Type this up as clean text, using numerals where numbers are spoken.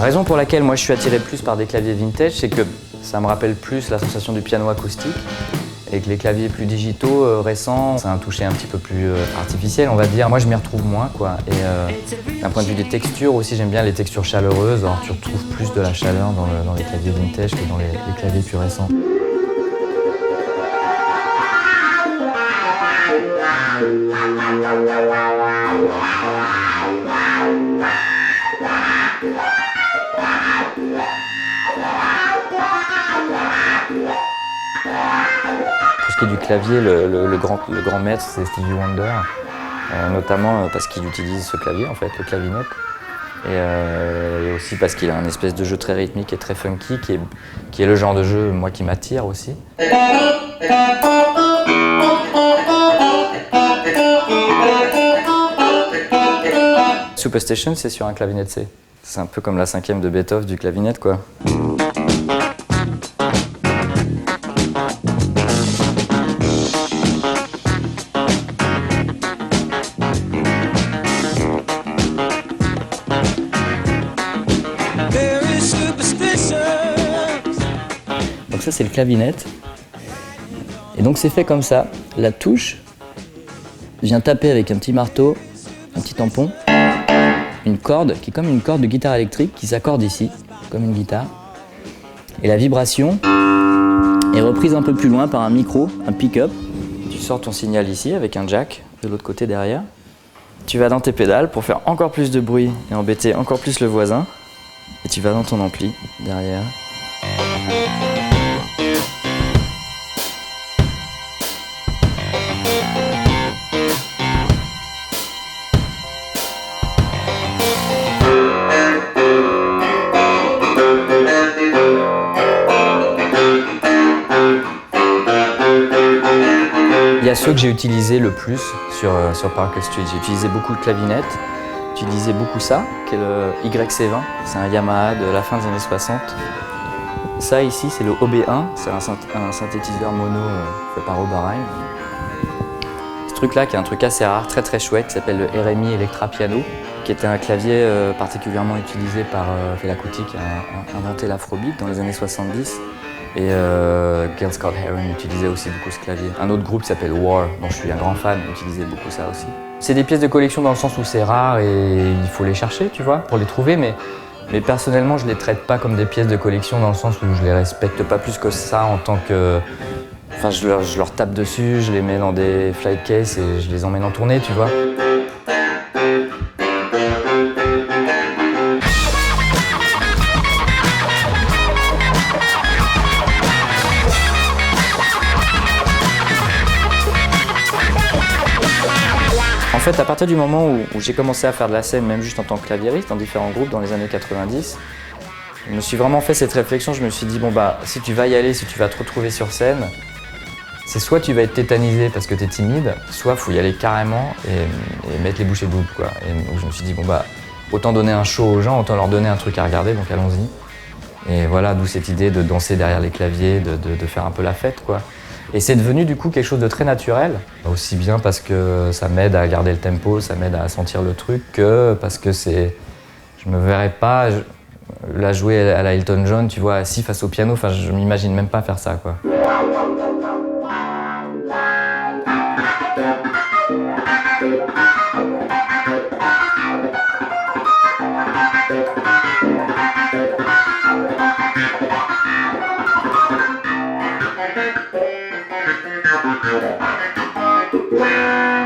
raison pour laquelle moi je suis attiré plus par des claviers vintage, c'est que ça me rappelle plus la sensation du piano acoustique et que les claviers plus digitaux récents, ça a un toucher un petit peu plus artificiel, on va dire. Moi je m'y retrouve moins, quoi. Et d'un point de vue des textures aussi, j'aime bien les textures chaleureuses. Alors tu retrouves plus de la chaleur dans les claviers vintage que dans les claviers plus récents. Pour ce qui est du clavier, le grand maître, c'est Stevie Wonder, notamment parce qu'il utilise ce clavier, en fait, le clavinette. Et aussi parce qu'il a un espèce de jeu très rythmique et très funky, qui est le genre de jeu, moi, qui m'attire aussi. Superstition, c'est sur un clavinet C. C'est un peu comme la 5e de Beethoven du clavinet, quoi. Donc ça, c'est le clavinet. Et donc c'est fait comme ça. La touche vient taper avec un petit marteau, un petit tampon, une corde qui est comme une corde de guitare électrique qui s'accorde ici, comme une guitare. Et la vibration est reprise un peu plus loin par un micro, un pick-up. Tu sors ton signal ici avec un jack de l'autre côté derrière. Tu vas dans tes pédales pour faire encore plus de bruit et embêter encore plus le voisin. Et tu vas dans ton ampli derrière. Il y a ceux que j'ai utilisés le plus sur Parker Street. J'ai utilisé beaucoup le clavinette, j'ai utilisé beaucoup ça, qui est le YC20. C'est un Yamaha de la fin des années 60. Ça ici, c'est le OB1, c'est un synthétiseur mono fait par Oberheim. Ce truc-là, qui est un truc assez rare, très très chouette, qui s'appelle le RMI Electra Piano, qui était un clavier particulièrement utilisé par Fela Kuti, qui a inventé l'afrobeat dans les années 70. Et Gil Scott-Heron utilisait aussi beaucoup ce clavier. Un autre groupe qui s'appelle War, dont je suis un grand fan, utilisait beaucoup ça aussi. C'est des pièces de collection dans le sens où c'est rare et il faut les chercher, tu vois, pour les trouver, mais personnellement, je les traite pas comme des pièces de collection dans le sens où je les respecte pas plus que ça en tant que... Enfin, je leur tape dessus, je les mets dans des flight cases et je les emmène en tournée, tu vois. En fait, à partir du moment où j'ai commencé à faire de la scène, même juste en tant que claviériste, dans différents groupes dans les années 90, je me suis vraiment fait cette réflexion, je me suis dit, bon bah, si tu vas y aller, si tu vas te retrouver sur scène, c'est soit tu vas être tétanisé parce que tu es timide, soit il faut y aller carrément et mettre les bouchées doubles, quoi. Et donc je me suis dit, bon bah, autant donner un show aux gens, autant leur donner un truc à regarder, donc allons-y. Et voilà, d'où cette idée de danser derrière les claviers, de faire un peu la fête, quoi. Et c'est devenu du coup quelque chose de très naturel, aussi bien parce que ça m'aide à garder le tempo, ça m'aide à sentir le truc, que parce que je me verrais pas la jouer à la Elton John, tu vois, assis face au piano, enfin je m'imagine même pas faire ça, quoi. Wow.